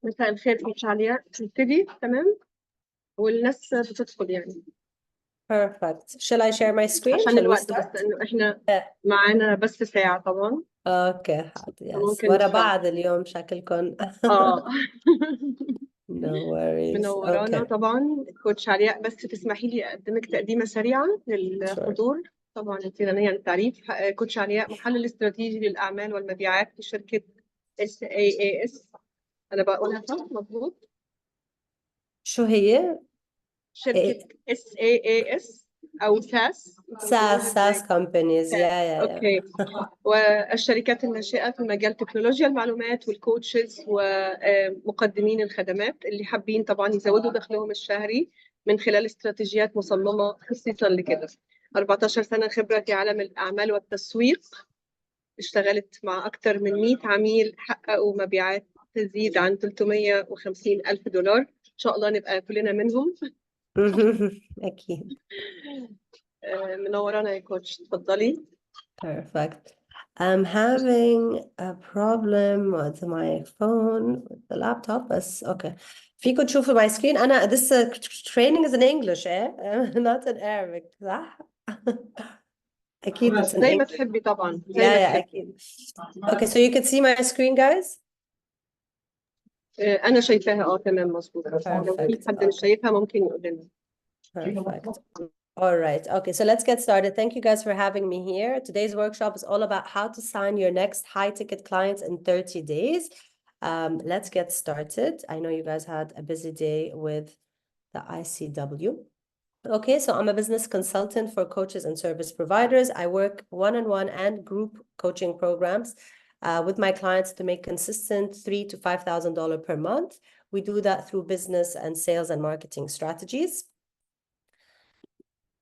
مساء الخير كوتش عليا، تبتدي تمام والناس بتدخل يعني Perfect. Shall I share my screen? عشان Shall we الوقت، بس start? لأنه إحنا Yeah. معانا بس ساعة طبعا. Okay, yes. فممكن ورا نشرح. بعض اليوم شكلكم. No worries. منورانا Okay, طبعا كوتش عليا، بس تسمحي لي أقدمك تقديمة سريعة sure. للحضور. طبعا أنت غنية عن التعريف. كوتش عليا محلل استراتيجي للأعمال والمبيعات في شركة SAAS. أنا بقولها صح مظبوط؟ شو هي؟ شركة SAAS أو SaaS. SaaS companies. Yeah. اوكي. والشركات الناشئة في مجال تكنولوجيا المعلومات والكوتشز ومقدمين الخدمات اللي حابين طبعا يزودوا دخلهم الشهري من خلال استراتيجيات مصممة خصيصا لكده. 14 سنة خبرة في عالم الأعمال والتسويق. اشتغلت مع أكثر من 100 عميل حققوا مبيعات تزيد عن 350 ألف دولار. إن شاء الله نبقى كلنا منهم. أكيد. منورانا يا كوتش، تفضلي. Perfect. I'm having a problem with my phone, with the laptop, بس okay. فيكم تشوفوا my screen. أنا this training is in English, not in Arabic, صح؟ أكيد it's in زي ما English. تحبي طبعا، زي Yeah, ما yeah, تحبي. أكيد. Okay, so you can see my screen, guys? أنا شايفاها تمام مظبوط. لو في Perfect. حد مش شايفها ممكن يقول لنا. Perfect. All right. Okay, so let's get started. Thank you guys for having me here. Today's workshop is all about how to sign your next high-ticket clients in 30 days. Let's get started. I know you guys had a busy day with the ICW. Okay, so I'm a business consultant for coaches and service providers. I work one-on-one and group coaching programs with my clients to make consistent $3,000 to $5,000 per month. We do that through business and sales and marketing strategies.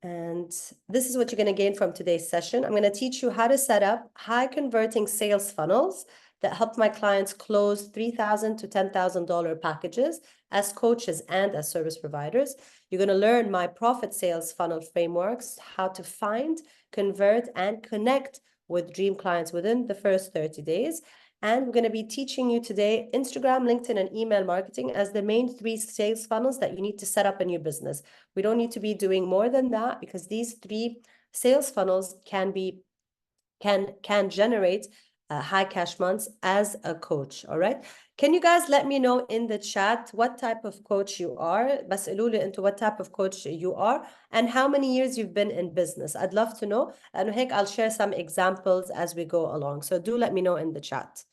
And this is what you're going to gain from today's session. I'm going to teach you how to set up high converting sales funnels that help my clients close $3,000 to $10,000 packages as coaches and as service providers. You're going to learn my profit sales funnel frameworks, how to find, convert, and connect with dream clients within the first 30 days. And we're going to be teaching you today Instagram, LinkedIn, and email marketing as the main 3 sales funnels that you need to set up in your business. We don't need to be doing more than that because these 3 sales funnels can generate high cash months as a coach. All right. Can you guys let me know in the chat what type of coach you are? بس قولوا لي into what type of coach you are and how many years you've been in business. I'd love to know. And هيك I'll share some examples as we go along. So do let me know in the chat.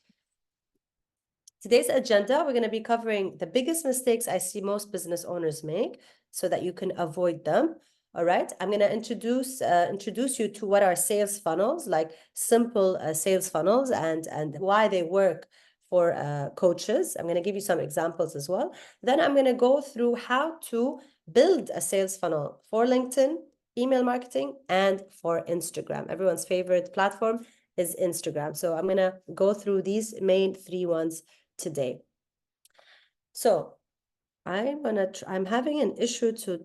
Today's agenda, we're going to be covering the biggest mistakes I see most business owners make so that you can avoid them. All right. I'm going to introduce you to what are sales funnels, like simple sales funnels and why they work for coaches. I'm going to give you some examples as well. Then I'm going to go through how to build a sales funnel for LinkedIn, email marketing, and for Instagram. Everyone's favorite platform is Instagram. So I'm going to go through these main 3 ones today. So I'm having an issue to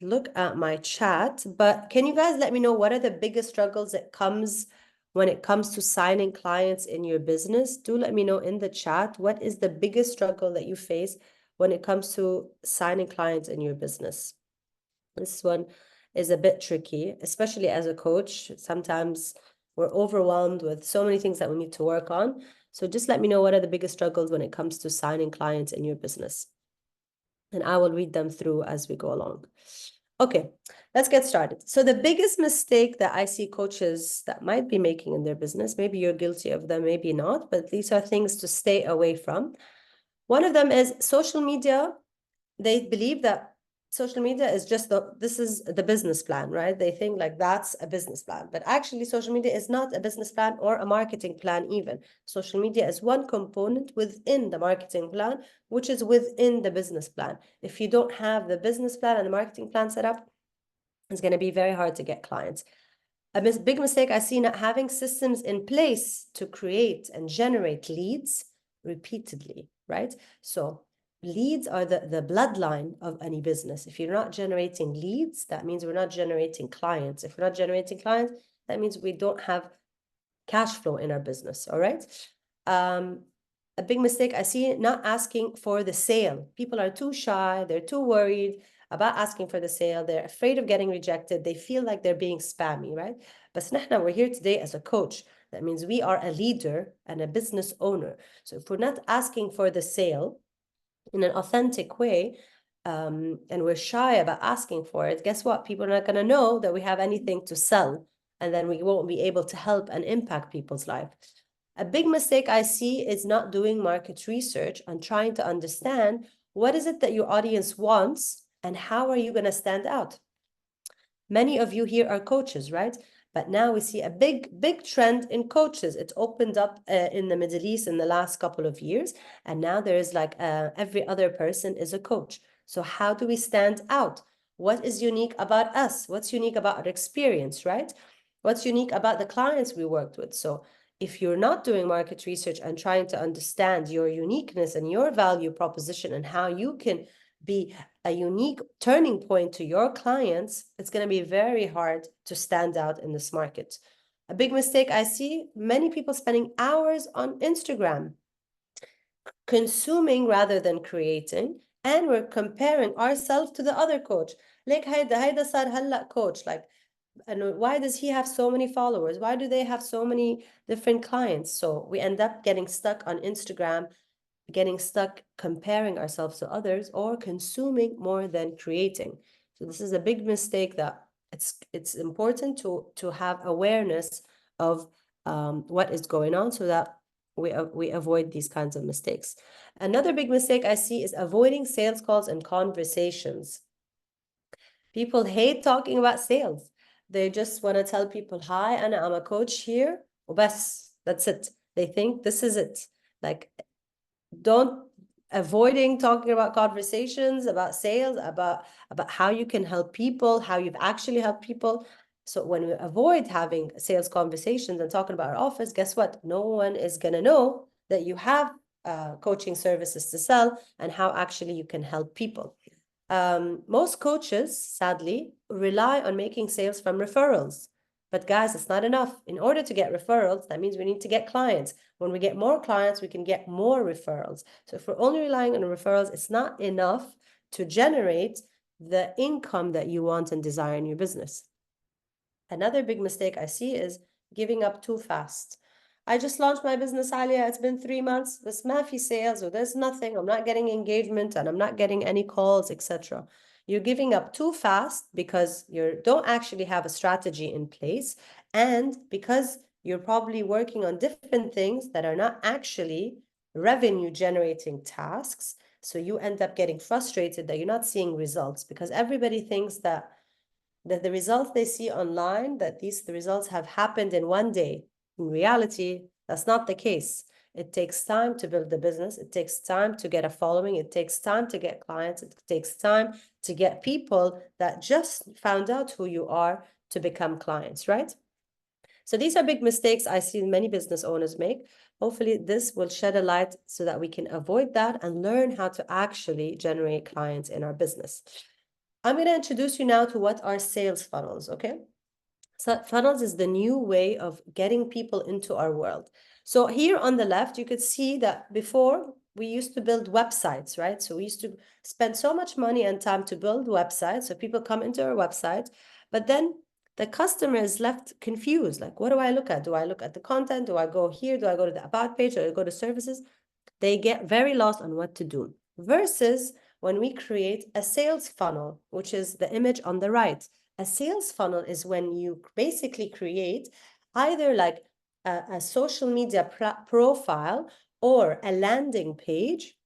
look at my chat, but can you guys let me know what are the biggest struggles that comes when it comes to signing clients in your business? Do let me know in the chat what is the biggest struggle that you face when it comes to signing clients in your business. This one is a bit tricky, especially as a coach. Sometimes we're overwhelmed with so many things that we need to work on. So just let me know what are the biggest struggles when it comes to signing clients in your business. And I will read them through as we go along. Okay, let's get started. So the biggest mistake that I see coaches that might be making in their business, maybe you're guilty of them, maybe not, but these are things to stay away from. One of them is social media. They believe that social media is just this is the business plan, right? They think like that's a business plan, but actually social media is not a business plan or a marketing plan even. Social media is one component within the marketing plan, which is within the business plan. If you don't have the business plan and the marketing plan set up, it's going to be very hard to get clients. A big mistake I see not having systems in place to create and generate leads repeatedly, right? So leads are the bloodline of any business. If you're not generating leads, that means we're not generating clients. If we're not generating clients, that means we don't have cash flow in our business, all right? a big mistake I see, not asking for the sale. People are too shy, they're too worried about asking for the sale, they're afraid of getting rejected, they feel like they're being spammy, right? But we're here today as a coach. That means we are a leader and a business owner. So if we're not asking for the sale in an authentic way, and we're shy about asking for it, guess what? People are not going to know that we have anything to sell, and then we won't be able to help and impact people's life. A big mistake I see is not doing market research and trying to understand what is it that your audience wants and how are you going to stand out. Many of you here are coaches, right? But now we see a big trend in coaches. It's opened up in the Middle East in the last couple of years. And now there is like every other person is a coach. So how do we stand out? What is unique about us? What's unique about our experience, right? What's unique about the clients we worked with? So if you're not doing market research and trying to understand your uniqueness and your value proposition and how you can be a unique turning point to your clients, it's going to be very hard to stand out in this market. A big mistake I see, many people spending hours on Instagram, consuming rather than creating, and we're comparing ourselves to the other coach. Like هيدا صار هلا coach, like, and why does he have so many followers? Why do they have so many different clients? So we end up getting stuck on Instagram, getting stuck comparing ourselves to others, or consuming more than creating. So this is a big mistake that it's important to have awareness of what is going on so that we avoid these kinds of mistakes. Another big mistake I see is avoiding sales calls and conversations. People hate talking about sales. They just want to tell people, hi, I'm a coach here. وبس, that's it. They think this is it. Like, don't avoiding talking about conversations, about sales, about how you can help people, how you've actually helped people. So when we avoid having sales conversations and talking about our office, guess what? No one is going to know that you have coaching services to sell and how actually you can help people. Most coaches, sadly, rely on making sales from referrals. But guys, it's not enough. In order to get referrals, that means we need to get clients. When we get more clients, we can get more referrals. So if we're only relying on referrals, it's not enough to generate the income that you want and desire in your business. Another big mistake I see is giving up too fast. I just launched my business, Alia. It's been 3 months. There's mafi sales, or there's nothing. I'm not getting engagement and I'm not getting any calls, etc. You're giving up too fast because you don't actually have a strategy in place, and because you're probably working on different things that are not actually revenue generating tasks. So you end up getting frustrated that you're not seeing results, because everybody thinks that the results they see online, that the results have happened in one day. In reality, that's not the case. It takes time to build the business. It takes time to get a following. It takes time to get clients. It takes time to get people that just found out who you are to become clients, right? So these are big mistakes I see many business owners make. Hopefully this will shed a light so that we can avoid that and learn how to actually generate clients in our business. I'm going to introduce you now to what are sales funnels, okay? So funnels is the new way of getting people into our world. So here on the left, you could see that before we used to build websites, right? So we used to spend so much money and time to build websites. So people come into our website, but then the customer is left confused. Like, what do I look at? Do I look at the content? Do I go here? Do I go to the about page? Do I go to services? They get very lost on what to do. Versus when we create a sales funnel, which is the image on the right. A sales funnel is when you basically create either like a social media profile or a landing page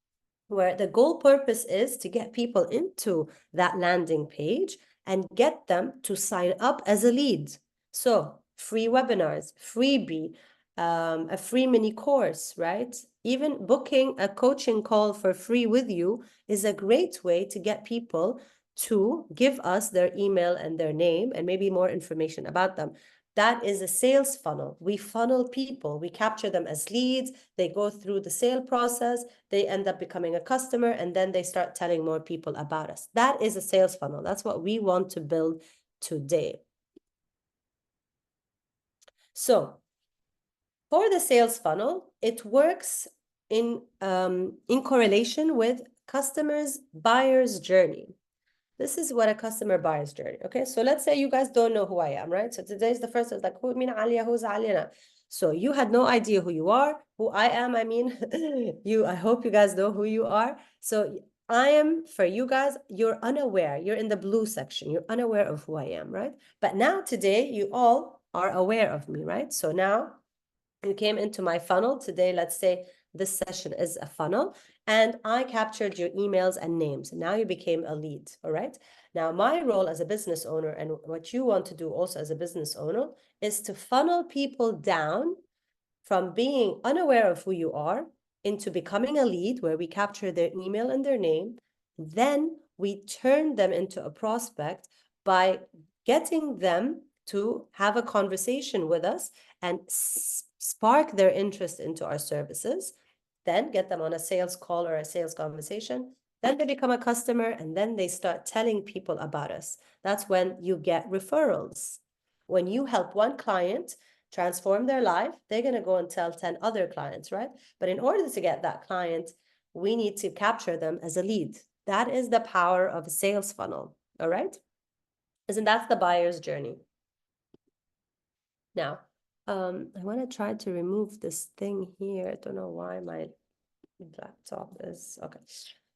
where the goal purpose is to get people into that landing page and get them to sign up as a lead. So free webinars, freebie, a free mini course, right? Even booking a coaching call for free with you is a great way to get people to give us their email and their name and maybe more information about them. That is a sales funnel. We funnel people, we capture them as leads, they go through the sale process, they end up becoming a customer, and then they start telling more people about us. That is a sales funnel. That's what we want to build today. So for the sales funnel, it works in correlation with customers' buyer's journey. This is what a customer buyer's journey. Okay, so let's say you guys don't know who I am, right? So today's the first. I was like, who mean Alia? Who's Alia? So you had no idea who you are, who I am. I mean, I hope you guys know who you are. So I am, for you guys, you're unaware. You're in the blue section. You're unaware of who I am, right? But now today, you all are aware of me, right? So now you came into my funnel today. Let's say this session is a funnel, and I captured your emails and names. Now you became a lead, all right? Now, my role as a business owner, and what you want to do also as a business owner, is to funnel people down from being unaware of who you are into becoming a lead, where we capture their email and their name. Then we turn them into a prospect by getting them to have a conversation with us and spark their interest into our services, then get them on a sales call or a sales conversation. Then they become a customer, and then they start telling people about us. That's when you get referrals. When you help one client transform their life, they're going to go and tell 10 other clients, right? But in order to get that client, we need to capture them as a lead. That is the power of a sales funnel, all right? Isn't that the buyer's journey? Now, I want to try to remove this thing here. I don't know why my laptop is, okay.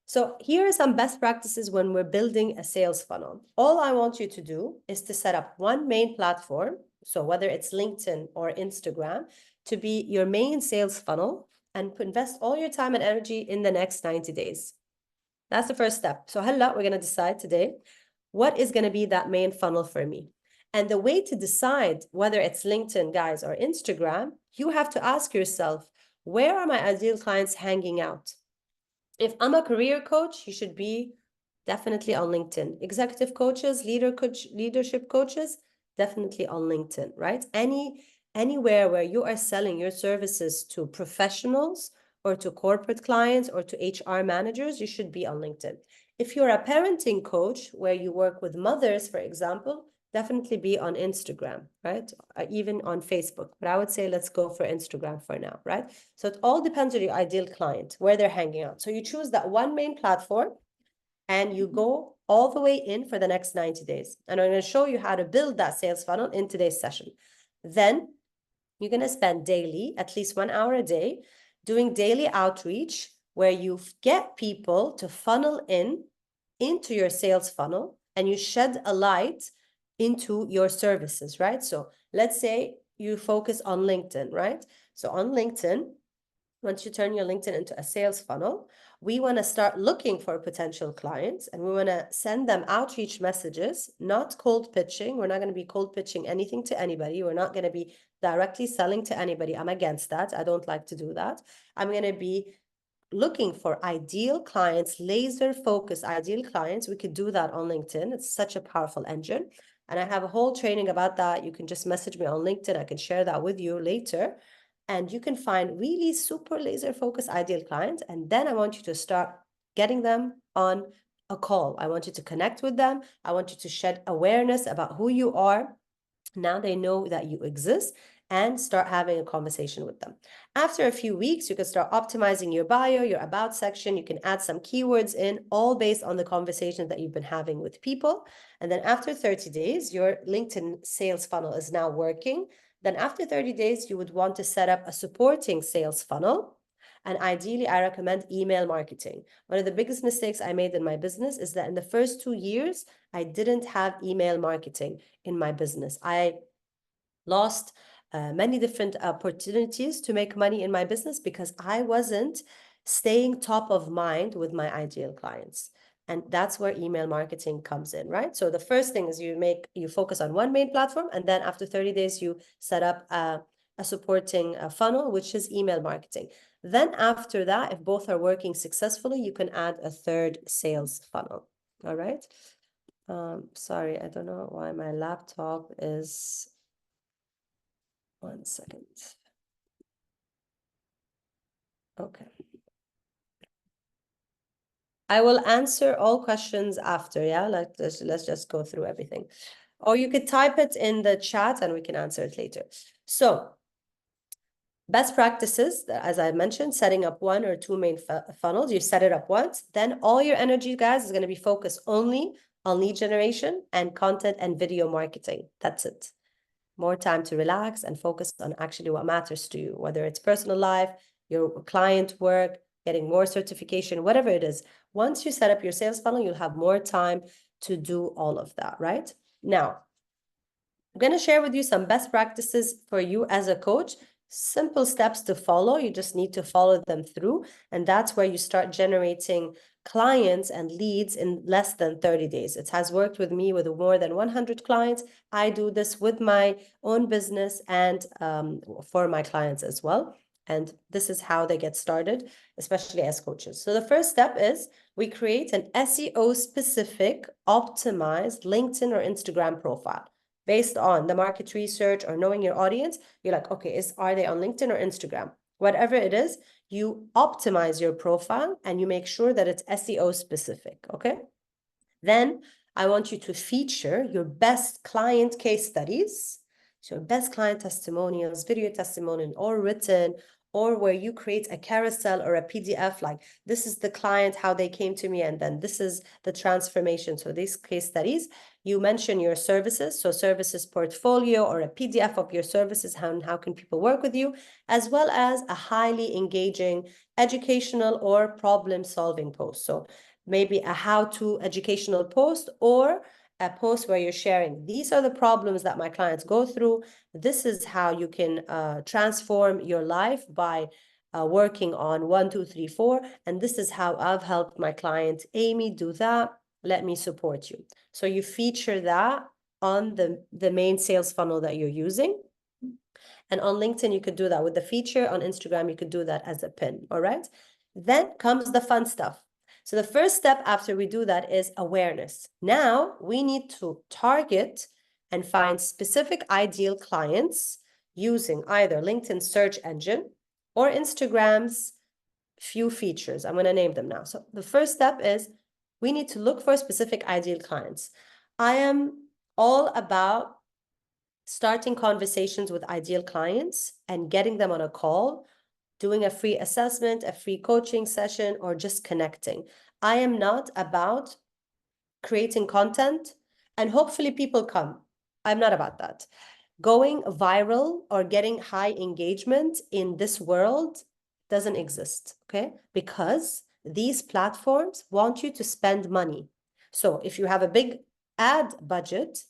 So here are some best practices when we're building a sales funnel. All I want you to do is to set up one main platform, so whether it's LinkedIn or Instagram, to be your main sales funnel, and invest all your time and energy in the next 90 days. That's the first step. So we're going to decide today, what is going to be that main funnel for me? And the way to decide whether it's LinkedIn, guys, or Instagram, you have to ask yourself, where are my ideal clients hanging out? If I'm a career coach, you should be definitely on LinkedIn. Executive coaches, leadership coaches, definitely on LinkedIn, right? Anywhere where you are selling your services to professionals or to corporate clients or to HR managers, you should be on LinkedIn. If you're a parenting coach where you work with mothers, for example, definitely be on Instagram, right? Even on Facebook. But I would say let's go for Instagram for now, right? So it all depends on your ideal client, where they're hanging out. So you choose that one main platform and you go all the way in for the next 90 days. And I'm going to show you how to build that sales funnel in today's session. Then you're going to spend daily, at least 1 hour a day, doing daily outreach where you get people to funnel into your sales funnel, and you shed a light into your services, right? So let's say you focus on LinkedIn, right? So on LinkedIn, once you turn your LinkedIn into a sales funnel, we want to start looking for potential clients, and we want to send them outreach messages, not cold pitching. We're not going to be cold pitching anything to anybody. We're not going to be directly selling to anybody. I'm against that. I don't like to do that. I'm going to be looking for ideal clients, laser focused ideal clients. We could do that on LinkedIn. It's such a powerful engine. And I have a whole training about that. You can just message me on LinkedIn. I can share that with you later. And you can find really super laser focused ideal clients. And then I want you to start getting them on a call. I want you to connect with them. I want you to shed awareness about who you are. Now they know that you exist, and start having a conversation with them. After a few weeks, you can start optimizing your bio, your about section. You can add some keywords in, all based on the conversations that you've been having with people. And then after 30 days, your LinkedIn sales funnel is now working. Then after 30 days, you would want to set up a supporting sales funnel. And ideally, I recommend email marketing. One of the biggest mistakes I made in my business is that in the first 2 years, I didn't have email marketing in my business. I lost many different opportunities to make money in my business because I wasn't staying top of mind with my ideal clients. And that's where email marketing comes in, right? So the first thing is you focus on one main platform, and then after 30 days, you set up a supporting funnel, which is email marketing. Then after that, if both are working successfully, you can add a third sales funnel, all right? Sorry, I don't know why my laptop is, 1 second. Okay. I will answer all questions after, yeah? Let's just go through everything. Or you could type it in the chat and we can answer it later. So Best practices, as I mentioned, setting up 1 or 2 main funnels. You set it up once, then all your energy, guys, is going to be focused only on lead generation and content and video marketing. That's it. More time to relax and focus on actually what matters to you, whether it's personal life, your client work, getting more certification, whatever it is. Once you set up your sales funnel, you'll have more time to do all of that, right? Now, I'm going to share with you some best practices for you as a coach. Simple steps to follow. You just need to follow them through. And that's where you start generating clients and leads in less than 30 days. It has worked with me with more than 100 clients. I do this with my own business and for my clients as well. And this is how they get started, especially as coaches. So the first step is we create an SEO-specific, optimized LinkedIn or Instagram profile. Based on the market research or knowing your audience, you're like, okay, are they on LinkedIn or Instagram? Whatever it is, you optimize your profile and you make sure that it's SEO specific, okay? Then I want you to feature your best client case studies, so best client testimonials, video testimonial, or written, or where you create a carousel or a PDF, like this is the client, how they came to me, and then this is the transformation. So these case studies, you mention your services, so services portfolio or a PDF of your services, how can people work with you, as well as a highly engaging educational or problem-solving post. So maybe a how-to educational post or a post where you're sharing, these are the problems that my clients go through. This is how you can transform your life by working on 1, 2, 3, 4. And this is how I've helped my client Amy do that. Let me support you. So you feature that on the main sales funnel that you're using. And on LinkedIn, you could do that with the feature. On Instagram, you could do that as a pin, all right? Then comes the fun stuff. So the first step after we do that is awareness. Now we need to target and find specific ideal clients using either LinkedIn search engine or Instagram's few features. I'm going to name them now. So the first step is we need to look for specific ideal clients. I am all about starting conversations with ideal clients and getting them on a call, doing a free assessment, a free coaching session, or just connecting. I am not about creating content and hopefully people come. I'm not about that. Going viral or getting high engagement in this world doesn't exist, okay? Because these platforms want you to spend money. So if you have a big ad budget,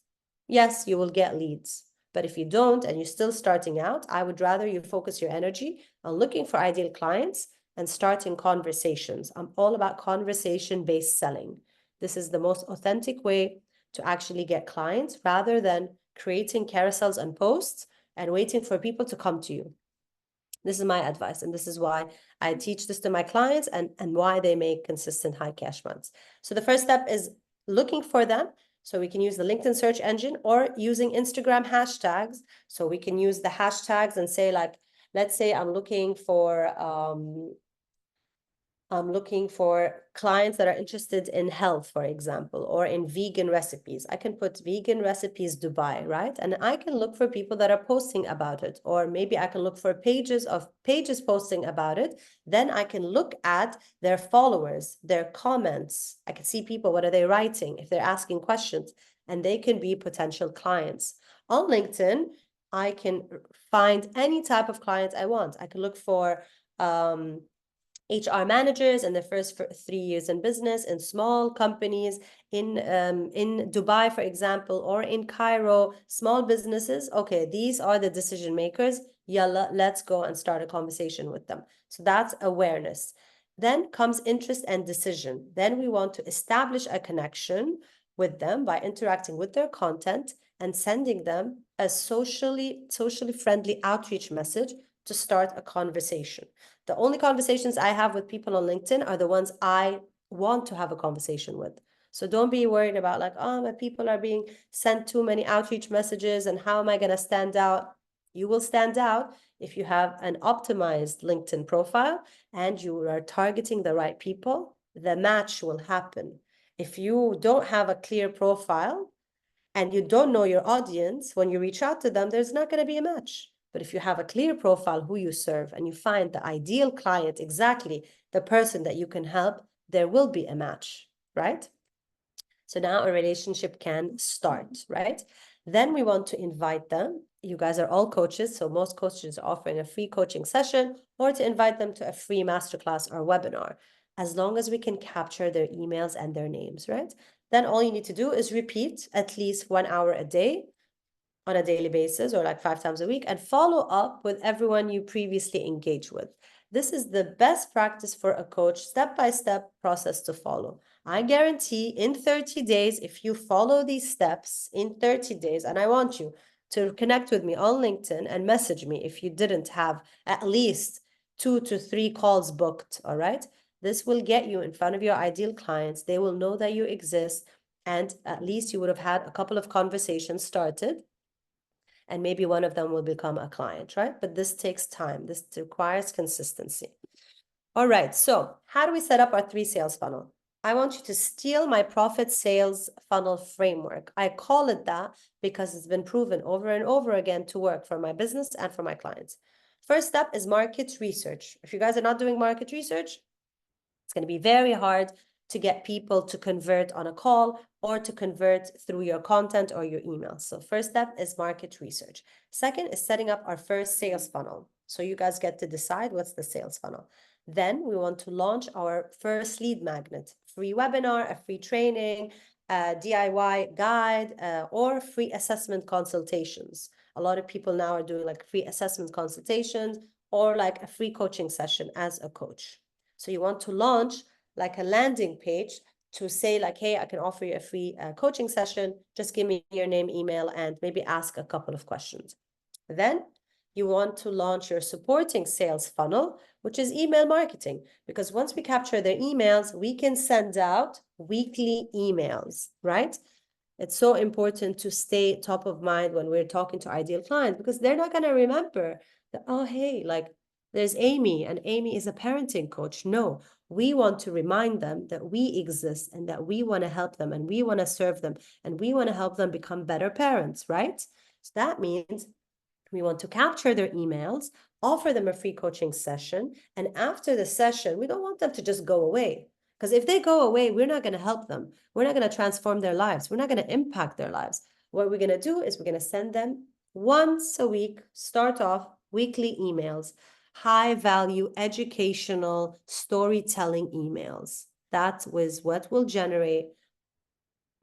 yes, you will get leads. But if you don't and you're still starting out, I would rather you focus your energy on looking for ideal clients and starting conversations. I'm all about conversation-based selling. This is the most authentic way to actually get clients rather than creating carousels and posts and waiting for people to come to you. This is my advice, and this is why I teach this to my clients and why they make consistent high cash months. So the first step is looking for them. So we can use the LinkedIn search engine or using Instagram hashtags. So we can use the hashtags and say, like, let's say I'm looking for clients that are interested in health, for example, or in vegan recipes. I can put vegan recipes Dubai, right? And I can look for people that are posting about it, or maybe I can look for pages posting about it. Then I can look at their followers, their comments. I can see people, what are they writing, if they're asking questions, and they can be potential clients. On LinkedIn, I can find any type of client I want. I can look for HR managers in the first 3 years in business, in small companies, in Dubai, for example, or in Cairo, small businesses. Okay, these are the decision makers. Yalla, let's go and start a conversation with them. So that's awareness. Then comes interest and decision. Then we want to establish a connection with them by interacting with their content and sending them a socially friendly outreach message to start a conversation. The only conversations I have with people on LinkedIn are the ones I want to have a conversation with. So don't be worried about like, oh, my people are being sent too many outreach messages and how am I going to stand out? You will stand out if you have an optimized LinkedIn profile and you are targeting the right people. The match will happen. If you don't have a clear profile and you don't know your audience, when you reach out to them, there's not going to be a match. But if you have a clear profile, who you serve, and you find the ideal client, exactly the person that you can help, there will be a match, right? So now a relationship can start, right? Then we want to invite them. You guys are all coaches, so most coaches are offering a free coaching session, or to invite them to a free masterclass or webinar, as long as we can capture their emails and their names, right? Then all you need to do is repeat at least 1 hour a day on a daily basis, or like 5 times a week, and follow up with everyone you previously engaged with. This is the best practice for a coach, step-by-step process to follow. I guarantee in 30 days, if you follow these steps in 30 days, and I want you to connect with me on LinkedIn and message me if you didn't have at least 2 to 3 calls booked, all right? This will get you in front of your ideal clients. They will know that you exist, and at least you would have had a couple of conversations started, and maybe one of them will become a client, right? But this takes time. This requires consistency. All right, so how do we set up our 3 sales funnel? I want you to steal my profit sales funnel framework. I call it that because it's been proven over and over again to work for my business and for my clients. First step is market research. If you guys are not doing market research, it's going to be very hard to get people to convert on a call or to convert through your content or your emails. So first step is market research. Second is setting up our first sales funnel. So you guys get to decide what's the sales funnel. Then we want to launch our first lead magnet, free webinar, a free training, a DIY guide, or free assessment consultations. A lot of people now are doing like free assessment consultations or like a free coaching session as a coach. So you want to launch like a landing page to say like, hey, I can offer you a free coaching session. Just give me your name, email, and maybe ask a couple of questions. Then you want to launch your supporting sales funnel, which is email marketing. Because once we capture their emails, we can send out weekly emails, right? It's so important to stay top of mind when we're talking to ideal clients, because they're not going to remember that, oh, hey, like there's Amy, and Amy is a parenting coach. No, we want to remind them that we exist and that we want to help them and we want to serve them and we want to help them become better parents, right? So that means we want to capture their emails, offer them a free coaching session. And after the session, we don't want them to just go away. Because if they go away, we're not going to help them. We're not going to transform their lives. We're not going to impact their lives. What we're going to do is we're going to send them once a week, start off weekly emails, high value educational storytelling emails. That was what will generate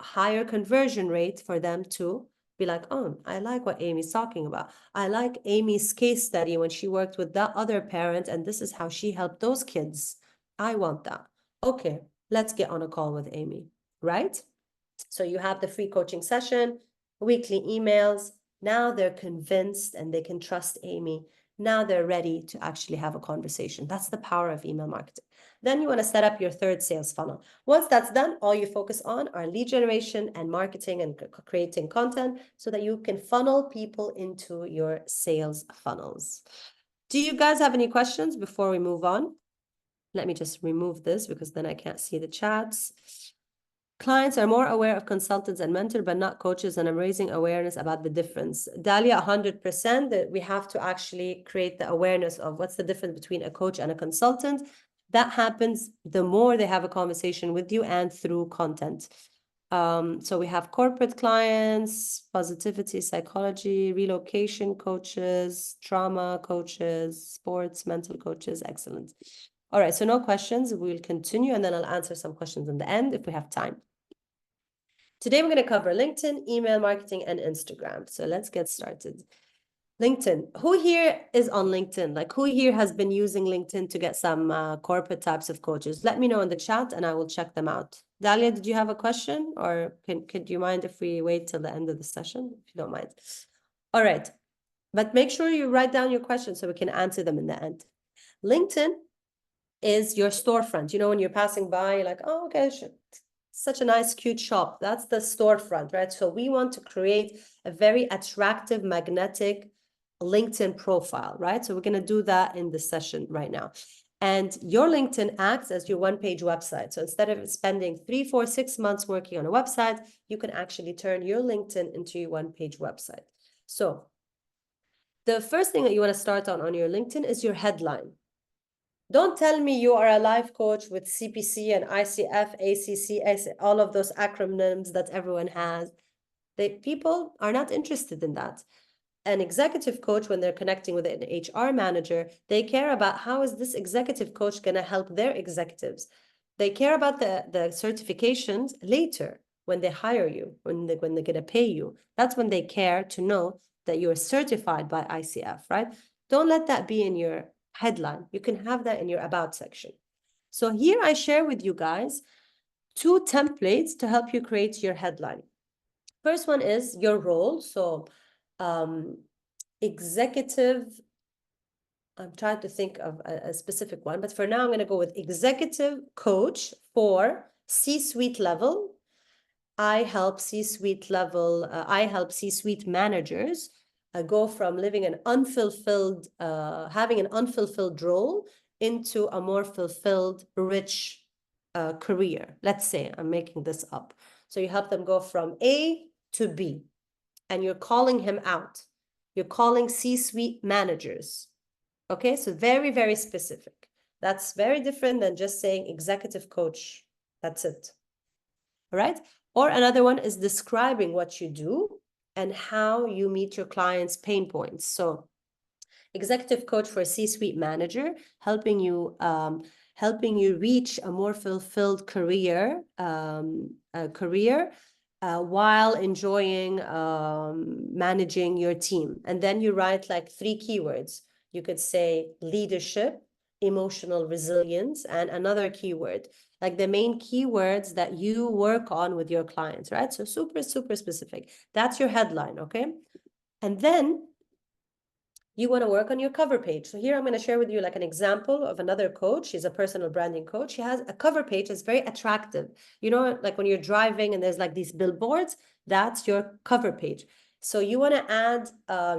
a higher conversion rate for them to be like, oh, I like what Amy's talking about. I like Amy's case study when she worked with that other parent, and this is how she helped those kids. I want that. Okay, let's get on a call with Amy, right? So you have the free coaching session, weekly emails. Now they're convinced and they can trust Amy. Now they're ready to actually have a conversation. That's the power of email marketing. Then you want to set up your third sales funnel. Once that's done, all you focus on are lead generation and marketing and creating content so that you can funnel people into your sales funnels. Do you guys have any questions before we move on? Let me just remove this because then I can't see the chats. Clients are more aware of consultants and mentors, but not coaches, and I'm raising awareness about the difference. Dalia, 100%, that we have to actually create the awareness of what's the difference between a coach and a consultant. That happens the more they have a conversation with you and through content. So we have corporate clients, positivity, psychology, relocation coaches, trauma coaches, sports, mental coaches. Excellent. All right, so no questions. We'll continue, and then I'll answer some questions in the end if we have time. Today, we're going to cover LinkedIn, email marketing, and Instagram. So let's get started. LinkedIn. Who here is on LinkedIn? Like, who here has been using LinkedIn to get some corporate types of coaches? Let me know in the chat, and I will check them out. Dalia, did you have a question? Or could you mind if we wait till the end of the session, if you don't mind? All right. But make sure you write down your questions so we can answer them in the end. LinkedIn is your storefront. You know, when you're passing by, you're like, oh, okay, such a nice, cute shop. That's the storefront, right? So we want to create a very attractive, magnetic LinkedIn profile, right? So we're going to do that in this session right now. And your LinkedIn acts as your one-page website. So instead of spending 3, 4, 6 months working on a website, you can actually turn your LinkedIn into your one-page website. So the first thing that you want to start on your LinkedIn is your headline. Don't tell me you are a life coach with CPC and ICF, ACC, all of those acronyms that everyone has. People are not interested in that. An executive coach, when they're connecting with an HR manager, they care about how is this executive coach going to help their executives. They care about the certifications later when they hire you, when they're going to pay you. That's when they care to know that you're certified by ICF, right? Don't let that be in your headline. You can have that in your about section. So here I share with you guys 2 templates to help you create your headline. First one is your role. So executive, I'm trying to think of a specific one, but for now I'm going to go with executive coach for C-suite level. I help C-suite managers go from living an unfulfilled, having an unfulfilled role into a more fulfilled, rich career. Let's say I'm making this up. So you help them go from A to B, and you're calling him out. You're calling C-suite managers. Okay, so very, very specific. That's very different than just saying executive coach. That's it. All right. Or another one is describing what you do and how you meet your clients' pain points. So executive coach for a C-suite manager, helping you reach a more fulfilled career, while enjoying managing your team. And then you write like 3 keywords. You could say leadership, emotional resilience, and another keyword, like the main keywords that you work on with your clients, right? So super, super specific. That's your headline, okay? And then you want to work on your cover page. So here I'm going to share with you like an example of another coach. She's a personal branding coach. She has a cover page that's very attractive. You know, like when you're driving and there's like these billboards, that's your cover page. So you want to add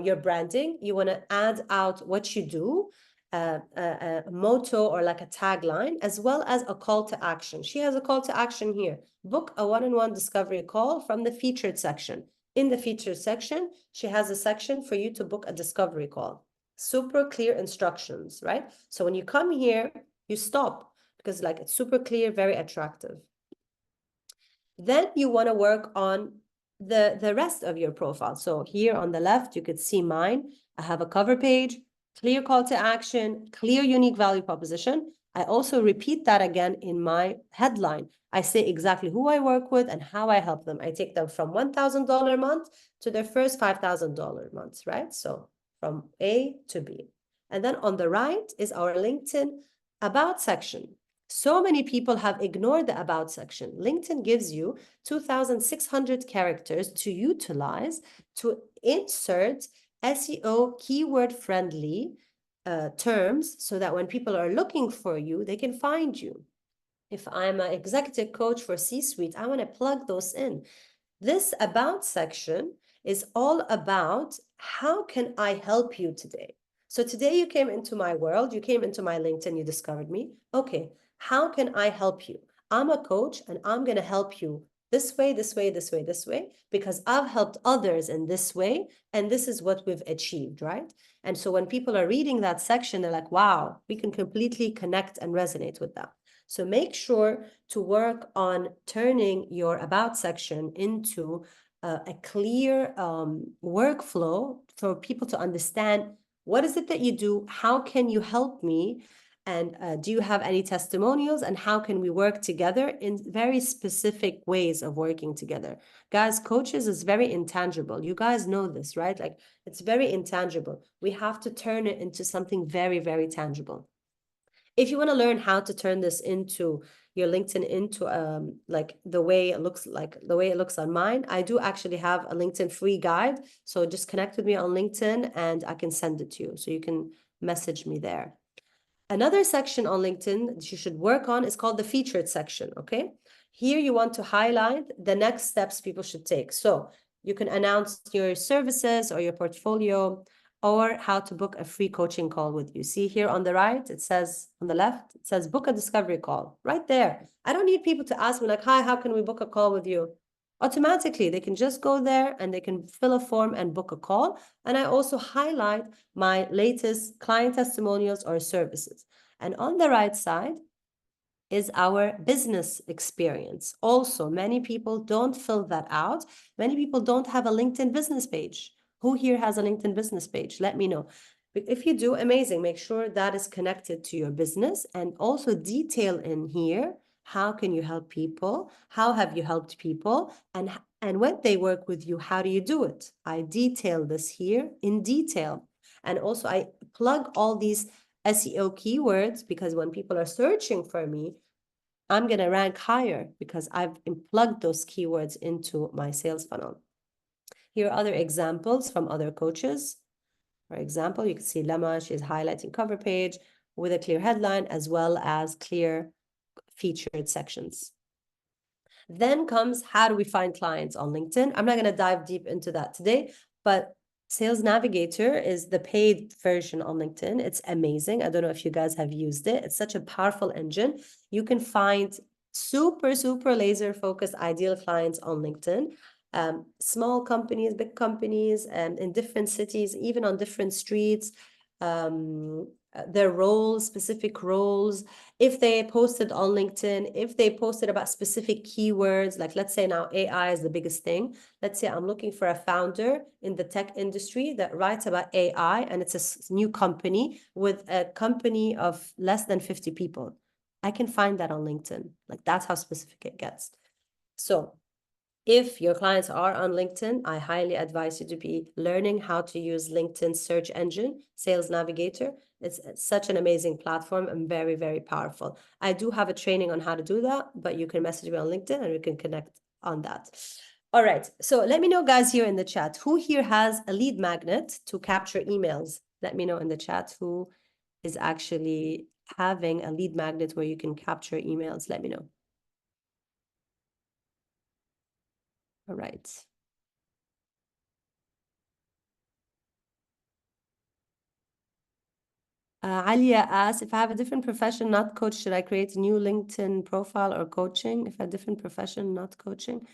your branding. You want to add out what you do, a motto or like a tagline, as well as a call to action. She has a call to action here. Book a one-on-one discovery call from the featured section. In the featured section, she has a section for you to book a discovery call. Super clear instructions, right? So when you come here, you stop because like it's super clear, very attractive. Then you want to work on the rest of your profile. So here on the left, you could see mine. I have a cover page, clear call to action, clear unique value proposition. I also repeat that again in my headline. I say exactly who I work with and how I help them. I take them from $1,000 a month to their first $5,000 months, right? So from A to B. And then on the right is our LinkedIn About section. So many people have ignored the About section. LinkedIn gives you 2,600 characters to utilize to insert SEO keyword-friendly terms so that when people are looking for you, they can find you. If I'm an executive coach for C-suite, I want to plug those in. This About section is all about how can I help you today? So today you came into my world, you came into my LinkedIn, you discovered me. Okay, how can I help you? I'm a coach and I'm going to help you this way, this way, this way, this way, because I've helped others in this way, and this is what we've achieved, right? And so when people are reading that section, they're like, wow, we can completely connect and resonate with that. So make sure to work on turning your About section into a clear workflow for people to understand what is it that you do, how can you help me, and do you have any testimonials, and how can we work together in very specific ways of working together. Guys, coaches is very intangible. You guys know this, right? Like it's very intangible. We have to turn it into something very, very tangible. If you want to learn how to turn this into your LinkedIn into like the way it looks on mine, I do actually have a LinkedIn free guide. So just connect with me on LinkedIn and I can send it to you. So you can message me there. Another section on LinkedIn that you should work on is called the featured section, okay? Here you want to highlight the next steps people should take. So you can announce your services or your portfolio, or how to book a free coaching call with you. See here on the right, it says, on the left, it says book a discovery call, right there. I don't need people to ask me like, hi, how can we book a call with you? automatically. They can just go there and they can fill a form and book a call. And I also highlight my latest client testimonials or services. And on the right side is our business experience. Also, many people don't fill that out. Many people don't have a LinkedIn business page. Who here has a LinkedIn business page? Let me know. If you do, amazing. Make sure that is connected to your business, and also detail in here, how can you help people? How have you helped people? And when they work with you, how do you do it? I detail this here in detail. And also I plug all these SEO keywords, because when people are searching for me, I'm going to rank higher because I've plugged those keywords into my sales funnel. Here are other examples from other coaches. For example, you can see Lama, she's highlighting cover page with a clear headline as well as clear featured sections. Then comes, how do we find clients on LinkedIn? I'm not going to dive deep into that today, but Sales Navigator is the paid version on LinkedIn. It's amazing. I don't know if you guys have used it. It's such a powerful engine. You can find super, super laser focused ideal clients on LinkedIn. Small companies, big companies, in different cities, even on different streets, their roles, specific roles. If they posted on LinkedIn, if they posted about specific keywords, like let's say now AI is the biggest thing. Let's say I'm looking for a founder in the tech industry that writes about AI, and it's a new company with a company of less than 50 people. I can find that on LinkedIn. Like, that's how specific it gets. So if your clients are on LinkedIn, I highly advise you to be learning how to use LinkedIn search engine, Sales Navigator. It's such an amazing platform and very, very powerful. I do have a training on how to do that, but you can message me on LinkedIn and we can connect on that. All right. So let me know, guys, here in the chat, who here has a lead magnet to capture emails? Let me know in the chat who is actually having a lead magnet where you can capture emails. Let me know. All right. Alia asks, if I have a different profession, not coach, should I create a new LinkedIn profile or coaching? If a different profession, not coaching.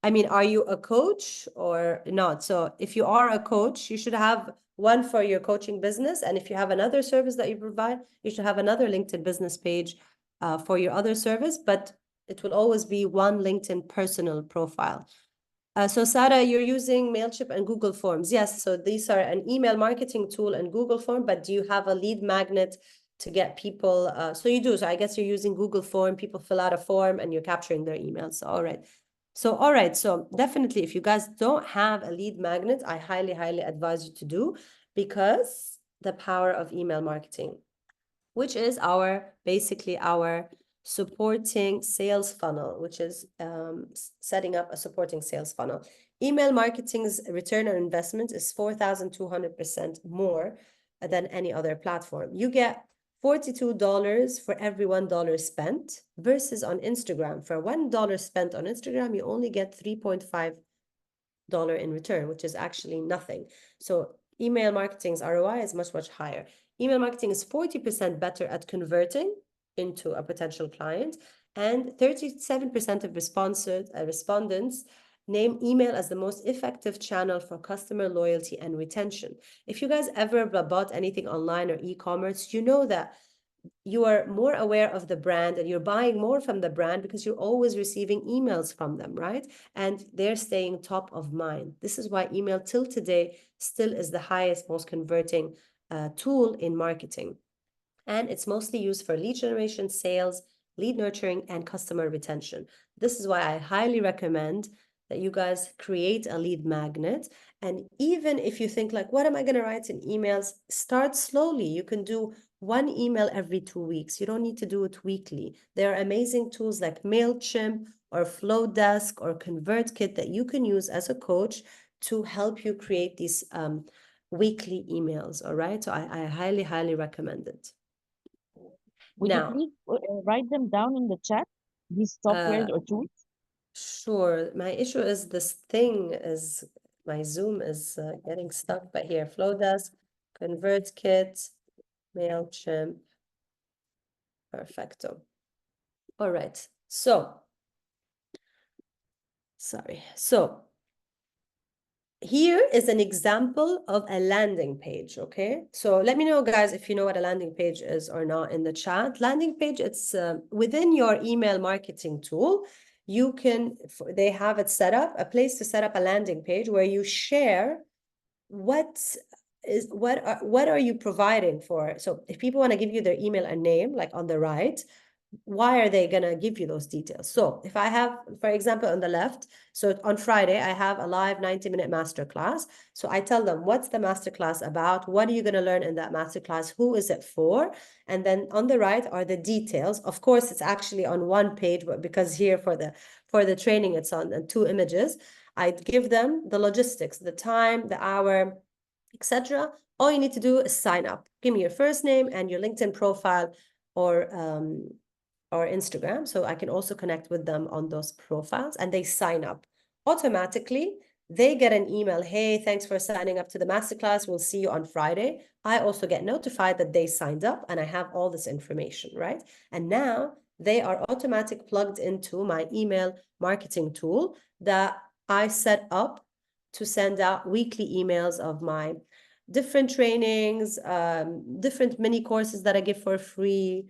I mean, are you a coach or not? So if you are a coach, you should have one for your coaching business. And if you have another service that you provide, you should have another LinkedIn business page for your other service, but it will always be one LinkedIn personal profile. So Sarah, you're using MailChimp and Google Forms. Yes, so these are an email marketing tool and Google Form, but do you have a lead magnet to get people? So you do. So I guess you're using Google Form. People fill out a form and you're capturing their emails. All right. So definitely, if you guys don't have a lead magnet, I highly, highly advise you to do, because the power of email marketing, which is basically our supporting sales funnel, which is setting up a supporting sales funnel. Email marketing's return on investment is 4,200% more than any other platform. You get $42 for every $1 spent, versus on Instagram, for $1 spent on Instagram, you only get $3.5 in return, which is actually nothing. So email marketing's ROI is much, much higher. Email marketing is 40% better at converting into a potential client, and 37% of respondents name email as the most effective channel for customer loyalty and retention. If you guys ever bought anything online or e-commerce, you know that you are more aware of the brand and you're buying more from the brand because you're always receiving emails from them, right? And they're staying top of mind. This is why email till today still is the highest, most converting tool in marketing. And it's mostly used for lead generation, sales, lead nurturing, and customer retention. This is why I highly recommend that you guys create a lead magnet. And even if you think like, what am I going to write in emails? Start slowly. You can do one email every 2 weeks. You don't need to do it weekly. There are amazing tools like MailChimp or Flowdesk or ConvertKit that you can use as a coach to help you create these weekly emails. All right. So I highly, highly recommend it. Would you Now, please write them down in the chat, these softwares or tools? Sure. My issue is this thing is, my Zoom is getting stuck, but here, Flowdesk, ConvertKit, MailChimp, perfecto. All right. So Sorry. So here is an example of a landing page, okay? So let me know, guys, if you know what a landing page is or not in the chat. Landing page, it's within your email marketing tool. You can, they have it set up, a place to set up a landing page where you share what are you providing for. So if people want to give you their email and name, like on the right, why are they going to give you those details? So if I have, for example, on the left, so on Friday, I have a live 90-minute masterclass. So I tell them, what's the masterclass about? What are you going to learn in that masterclass? Who is it for? And then on the right are the details. Of course, it's actually on one page, but because here for the training, it's on 2 images. I'd give them the logistics, the time, the hour, etc. All you need to do is sign up. Give me your first name and your LinkedIn profile or Instagram. So I can also connect with them on those profiles, and they sign up automatically. They get an email, hey, thanks for signing up to the masterclass. We'll see you on Friday. I also get notified that they signed up, and I have all this information, right? And now they are automatically plugged into my email marketing tool that I set up to send out weekly emails of my different trainings, different mini courses that I give for free,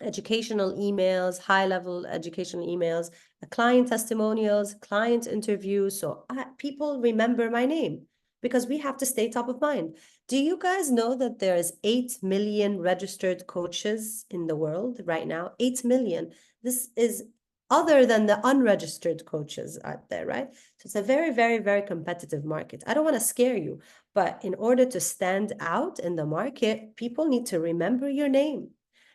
educational emails, high-level educational emails, client testimonials, client interviews. So people remember my name because we have to stay top of mind. Do you guys know that there's 8 million registered coaches in the world right now? 8 million. This is other than the unregistered coaches out there, right? So it's a very, very, very competitive market. I don't want to scare you, but in order to stand out in the market, people need to remember your name.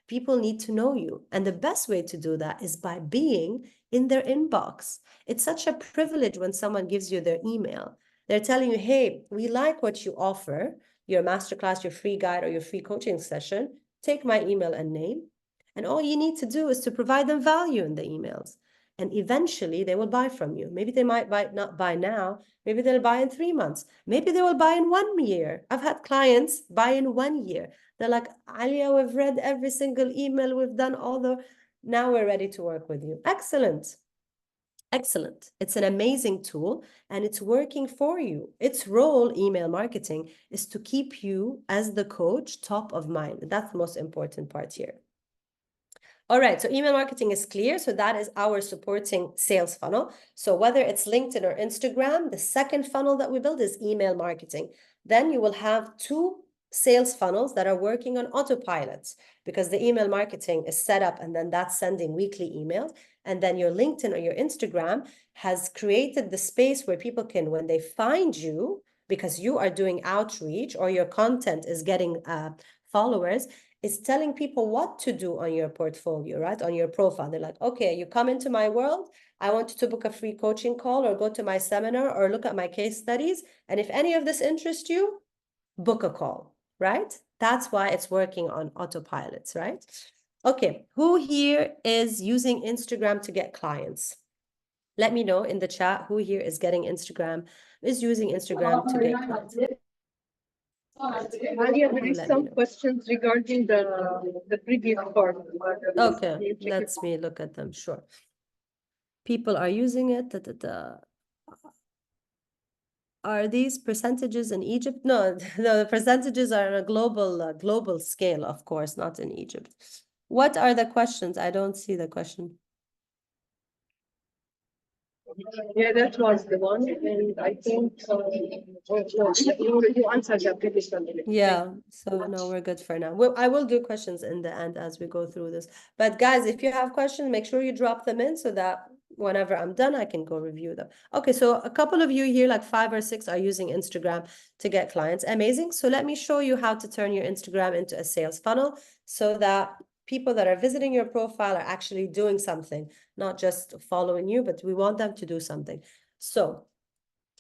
People need to know you. And the best way to do that is by being in their inbox. It's such a privilege when someone gives you their email. They're telling you, hey, we like what you offer, your masterclass, your free guide, or your free coaching session. Take my email and name. And all you need to do is to provide them value in the emails. And eventually they will buy from you. Maybe they might not buy now. Maybe they'll buy in 3 months. Maybe they will buy in 1 year. I've had clients buy in 1 year. They're like, Alia, we've read every single email. We've done now we're ready to work with you. Excellent. Excellent. It's an amazing tool and it's working for you. Its role, email marketing, is to keep you as the coach top of mind. That's the most important part here. All right, so email marketing is clear. So that is our supporting sales funnel. So whether it's LinkedIn or Instagram, the second funnel that we build is email marketing. Then you will have 2 sales funnels that are working on autopilots because the email marketing is set up and then that's sending weekly emails. And then your LinkedIn or your Instagram has created the space where people can, when they find you, because you are doing outreach or your content is getting followers, is telling people what to do on your portfolio, right? On your profile. They're like, okay, you come into my world. I want you to book a free coaching call or go to my seminar or look at my case studies. And if any of this interests you, book a call, right? That's why it's working on autopilots, right? Okay, who here is using Instagram to get clients? Let me know in the chat who here is using Instagram to get clients. Alia, there is some questions regarding the previous part. Okay, let me look at them. Sure. People are using it. Are these percentages in Egypt? No, the percentages are on a global scale, of course, not in Egypt. What are the questions? I don't see the question. Yeah, that was the one, and I think you answered the previous one. Yeah, so no, we're good for now. I will do questions in the end as we go through this. But guys, if you have questions, make sure you drop them in so that whenever I'm done, I can go review them. Okay, so a couple of you here, like 5 or 6, are using Instagram to get clients. Amazing. So let me show you how to turn your Instagram into a sales funnel so that people that are visiting your profile are actually doing something, not just following you, but we want them to do something. So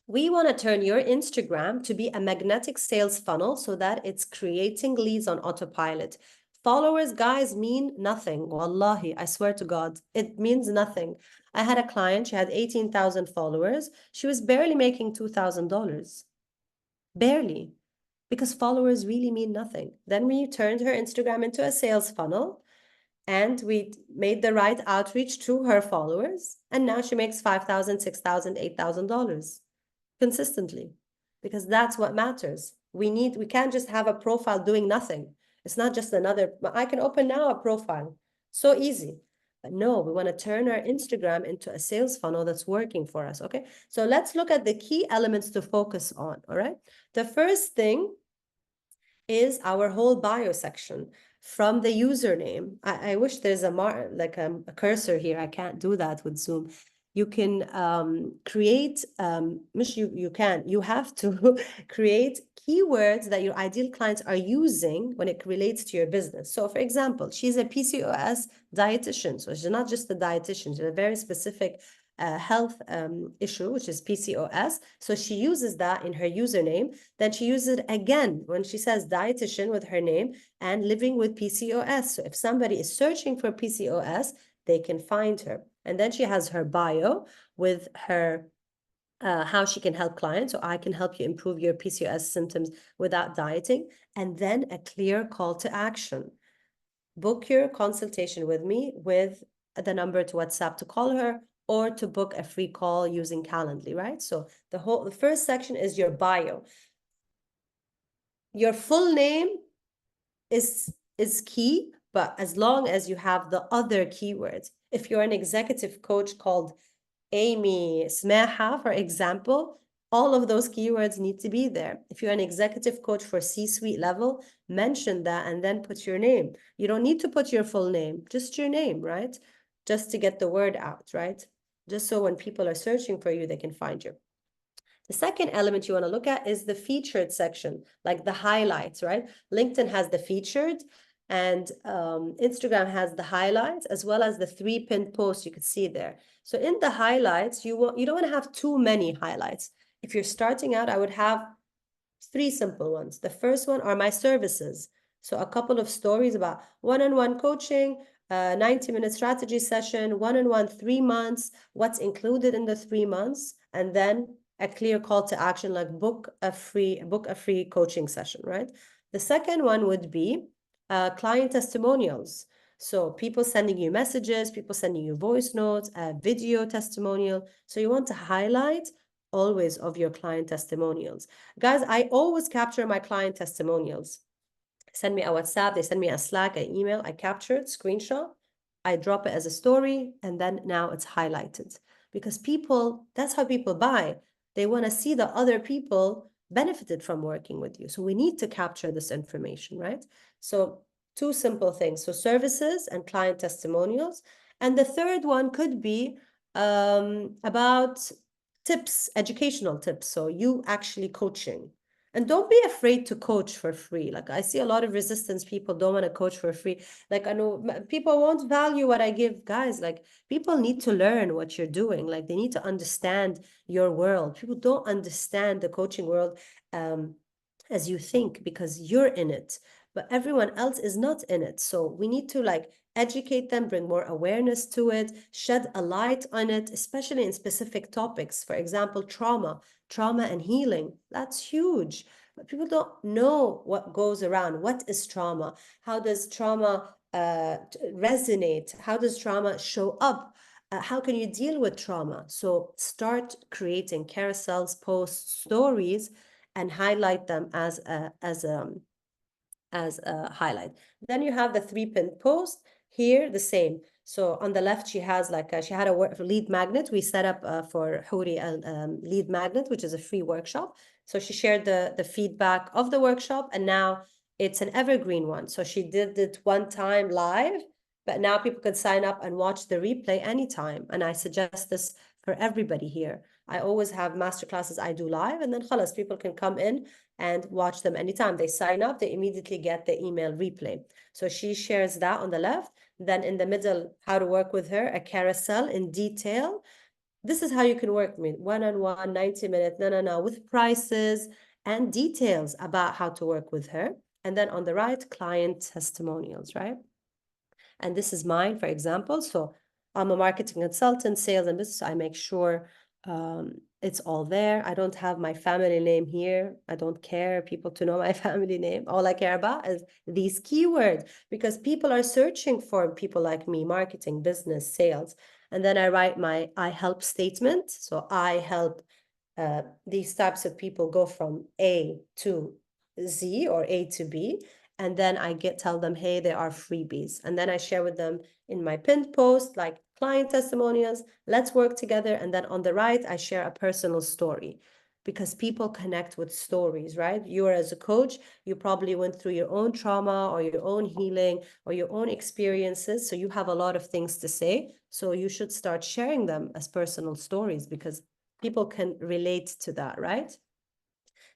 we want to turn your Instagram to be a magnetic sales funnel so that it's creating leads on autopilot. Followers, guys, mean nothing. Wallahi, I swear to God, it means nothing. I had a client, she had 18,000 followers. She was barely making $2,000. Barely. Because followers really mean nothing. Then we turned her Instagram into a sales funnel. and we made the right outreach to her followers, and now she makes $5,000, $6,000, $8,000 consistently, because that's what matters. We can't just have a profile doing nothing. It's not just another, I can open now a profile. So easy. But no, we want to turn our Instagram into a sales funnel that's working for us, okay? So let's look at the key elements to focus on, all right? The first thing is our whole bio section from the username. I wish there's a cursor here. I can't do that with Zoom. You can create, you have to create keywords that your ideal clients are using when it relates to your business. So for example, she's a PCOS dietitian. So she's not just a dietitian, she's a very specific health issue, which is PCOS. So she uses that in her username. Then she uses it again when she says dietitian with her name and living with PCOS. So if somebody is searching for PCOS, they can find her. And then she has her bio with her how she can help clients. So I can help you improve your PCOS symptoms without dieting. And then a clear call to action. Book your consultation with me with the number to WhatsApp to call her, or to book a free call using Calendly, right? So the first section is your bio. Your full name is key, but as long as you have the other keywords. If you're an executive coach called Amy Smaha, for example, all of those keywords need to be there. If you're an executive coach for C-suite level, mention that and then put your name. You don't need to put your full name, just your name, right? Just to get the word out, right? Just so when people are searching for you, they can find you. The second element you want to look at is the featured section, like the highlights, right? LinkedIn has the featured, and Instagram has the highlights, as well as the 3 pinned posts you could see there. So in the highlights, you don't want to have too many highlights. If you're starting out, I would have 3 simple ones. The first one are my services. So a couple of stories about one-on-one coaching, 90-minute strategy session, one-on-one 3 months, what's included in the 3 months, and then a clear call to action, like book a free coaching session, right? The second one would be client testimonials. So people sending you messages, people sending you voice notes, a video testimonial. So you want to highlight always of your client testimonials. Guys, I always capture my client testimonials. Send me a WhatsApp, they send me a Slack, an email, I capture it, screenshot, I drop it as a story, and then now it's highlighted. Because people, that's how people buy. They want to see that other people benefited from working with you. So we need to capture this information, right? So 2 simple things. So services and client testimonials. And the third one could be about tips, educational tips. So you actually coaching. And don't be afraid to coach for free. Like I see a lot of resistance. People don't want to coach for free. Like I know people won't value what I give. Guys, like people need to learn what you're doing. Like they need to understand your world. People don't understand the coaching world as you think, because you're in it, but everyone else is not in it. So we need to like educate them, bring more awareness to it, shed a light on it, especially in specific topics. For example, trauma and healing. That's huge. But people don't know what goes around. What is trauma? How does trauma resonate? How does trauma show up? How can you deal with trauma? So start creating carousels, posts, stories, and highlight them as a highlight. Then you have the 3 pinned post here, the same. So on the left, she has like she had a lead magnet. We set up for Huri a lead magnet, which is a free workshop. So she shared the feedback of the workshop, and now it's an evergreen one. So she did it one time live, but now people can sign up and watch the replay anytime. And I suggest this for everybody here. I always have masterclasses I do live, and then khalas, people can come in and watch them anytime. They sign up, they immediately get the email replay. So she shares that on the left. Then in the middle, how to work with her, a carousel in detail. This is how you can work with me, one-on-one, 90-minute, with prices and details about how to work with her. And then on the right, client testimonials, right? And this is mine, for example. So I'm a marketing consultant, sales and business. I make sure It's all there. I don't have my family name here. I don't care people to know my family name. All I care about is these keywords, because people are searching for people like me, marketing, business, sales. And then I write my I help statement. So I help these types of people go from A to Z or A to B. And then I tell them, hey, there are freebies. And then I share with them in my pinned post, like client testimonials, let's work together. And then on the right, I share a personal story, because people connect with stories, right? You are, as a coach, you probably went through your own trauma or your own healing or your own experiences. So you have a lot of things to say. So you should start sharing them as personal stories, because people can relate to that, right?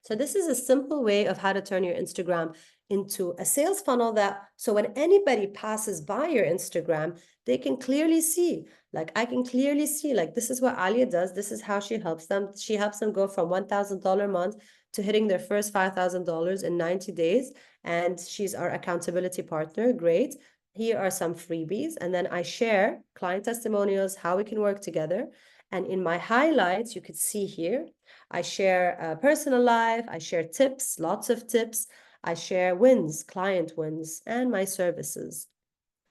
So this is a simple way of how to turn your Instagram into a sales funnel, that so when anybody passes by your Instagram, they can clearly see, like I can clearly see, like this is what Alia does. This is how she helps them. She helps them go from $1,000 a month to hitting their first $5,000 in 90 days. And she's our accountability partner. Great. Here are some freebies. And then I share client testimonials, how we can work together. And in my highlights, you could see here, I share personal life, I share tips, lots of tips. I share wins, client wins, and my services.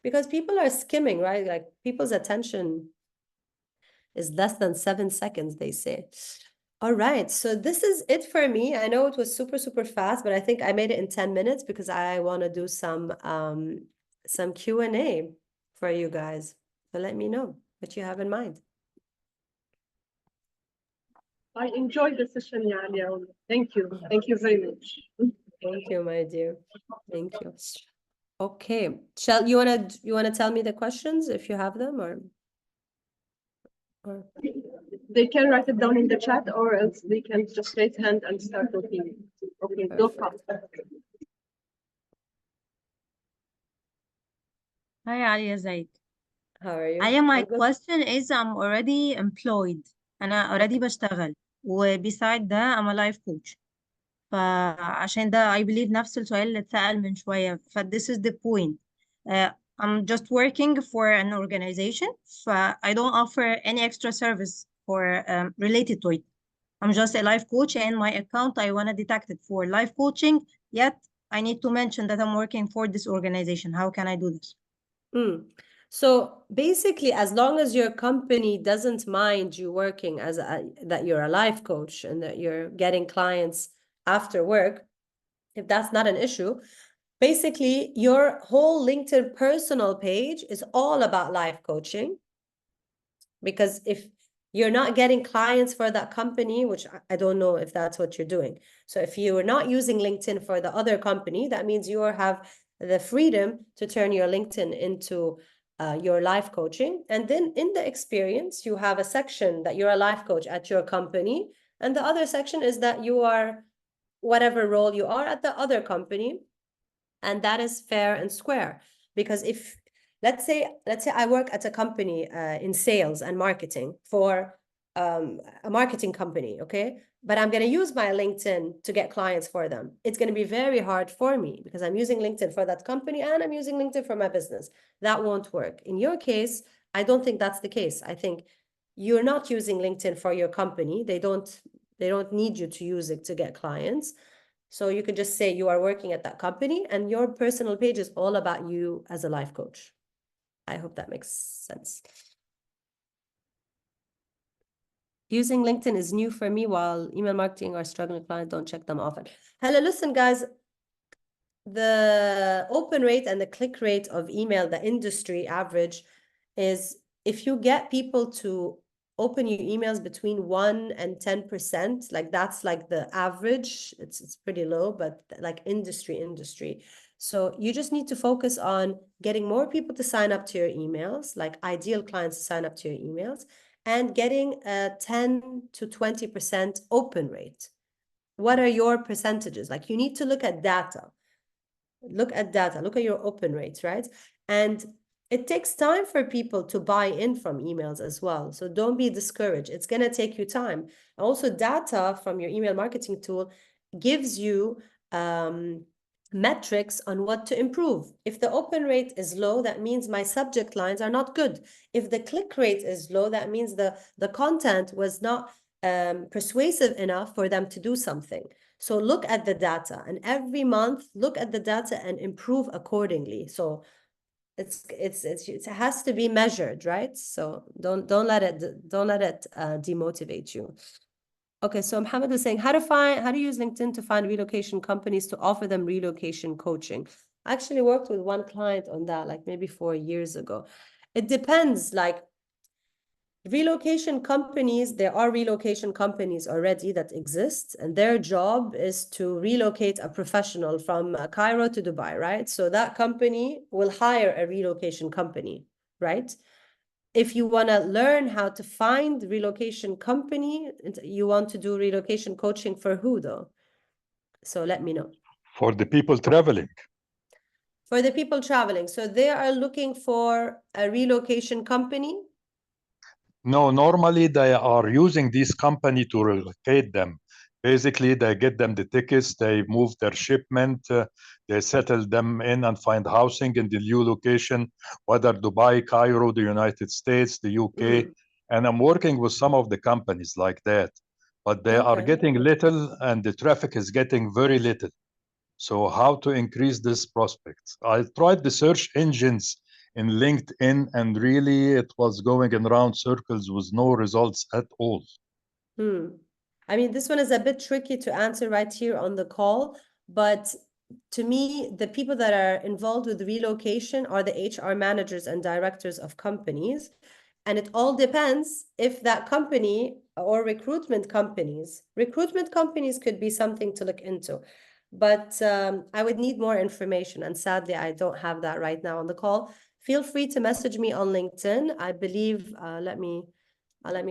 Because people are skimming, right? Like people's attention is less than 7 seconds, they say. All right, so this is it for me. I know it was super, super fast, but I think I made it in 10 minutes because I want to do some Q&A for you guys. So let me know what you have in mind. I enjoyed the session, Alia. Thank you. Thank you very much. Thank you, my dear. Thank you. Okay. You wanna tell me the questions if you have them, or They can write it down in the chat, or else they can just raise hand and start talking. Okay, no problem. Hi, Alia, ازيك؟ how are you? Alia, my I'm good. question is I'm already employed. أنا already بشتغل. وبساعد ده I'm a life coach. فعشان ده I believe نفس السؤال اللي اتسأل من شوية. this is the point. I'm just working for an organization. I don't offer any extra service for related to it. I'm just a life coach, and my account I want to detect it for life coaching. Yet I need to mention that I'm working for this organization. How can I do this? So basically, as long as your company doesn't mind you working as that you're a life coach and that you're getting clients after work, if that's not an issue, basically your whole LinkedIn personal page is all about life coaching. Because if you're not getting clients for that company, which I don't know if that's what you're doing. So if you are not using LinkedIn for the other company, that means you have the freedom to turn your LinkedIn into your life coaching. And then in the experience, you have a section that you're a life coach at your company. And the other section is that you are whatever role you are at the other company. And that is fair and square. Because if let's say I work at a company in sales and marketing for a marketing company, okay? But I'm going to use my LinkedIn to get clients for them. It's going to be very hard for me because I'm using LinkedIn for that company and I'm using LinkedIn for my business. That won't work. In your case, I don't think that's the case. I think you're not using LinkedIn for your company. They don't need you to use it to get clients. So you could just say you are working at that company and your personal page is all about you as a life coach. I hope that makes sense. Using LinkedIn is new for me, while email marketing or struggling clients don't check them often. Hello, listen, guys. The open rate and the click rate of email, the industry average, is if you get people to open your emails between 1 and 10%, like that's like the average. It's pretty low, but like industry. So you just need to focus on getting more people to sign up to your emails, like ideal clients to sign up to your emails, and getting a 10 to 20% open rate. What are your percentages? Like you need to look at data. Look at your open rates, right? And it takes time for people to buy in from emails as well. So don't be discouraged. It's going to take you time. Also, data from your email marketing tool gives you metrics on what to improve. If the open rate is low, that means my subject lines are not good. If the click rate is low, that means the content was not persuasive enough for them to do something. So look at the data, and every month look at the data and improve accordingly. So it has to be measured, right? So don't let it demotivate you. Okay, so Mohammed was saying how to use LinkedIn to find relocation companies to offer them relocation coaching. I actually worked with one client on that, like maybe 4 years ago. It depends, like relocation companies, there are relocation companies already that exist, and their job is to relocate a professional from Cairo to Dubai, right? So that company will hire a relocation company, right? If you want to learn how to find relocation company, you want to do relocation coaching for who though? So let me know. For the people traveling. For the people traveling. So they are looking for a relocation company? No, normally they are using this company to relocate them. Basically, they get them the tickets, they move their shipment, they settle them in and find housing in the new location, whether Dubai, Cairo, the United States, the UK. And I'm working with some of the companies like that, but they are getting little and the traffic is getting very little. So how to increase this prospect? I tried the search engines in LinkedIn, and really it was going in round circles with no results at all. I mean, this one is a bit tricky to answer right here on the call, but to me, the people that are involved with relocation are the HR managers and directors of companies. And it all depends if that company or recruitment companies could be something to look into. But I would need more information, and sadly, I don't have that right now on the call. Feel free to message me on LinkedIn. I believe, let me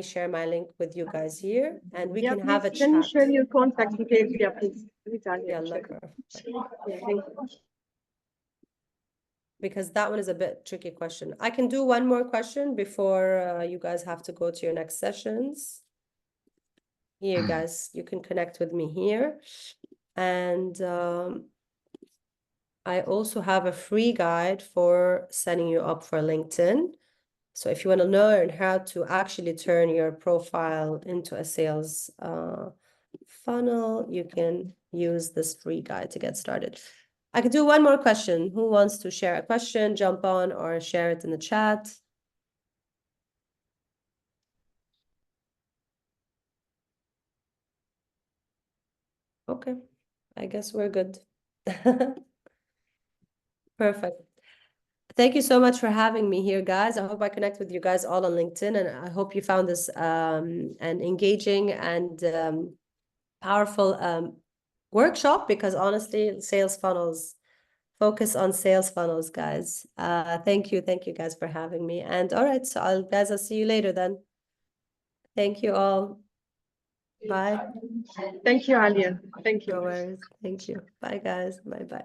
share my link with you guys here, and we can have a chat. Can you share your contact details? Yeah, please. Because that one is a bit tricky question. I can do one more question before you guys have to go to your next sessions. Here, guys, you can connect with me here. And I also have a free guide for setting you up for LinkedIn. So if you want to learn how to actually turn your profile into a sales funnel, you can use this free guide to get started. I could do one more question. Who wants to share a question, jump on, or share it in the chat? Okay, I guess we're good. Perfect. Thank you so much for having me here, guys. I hope I connect with you guys all on LinkedIn, and I hope you found this an engaging and powerful workshop, because honestly, sales funnels, focus on sales funnels, guys. Thank you guys for having me. And all right, so I'll see you later then. Thank you all. Bye. Thank you, Alia. Thank you. No worries. Thank you. Bye, guys. Bye.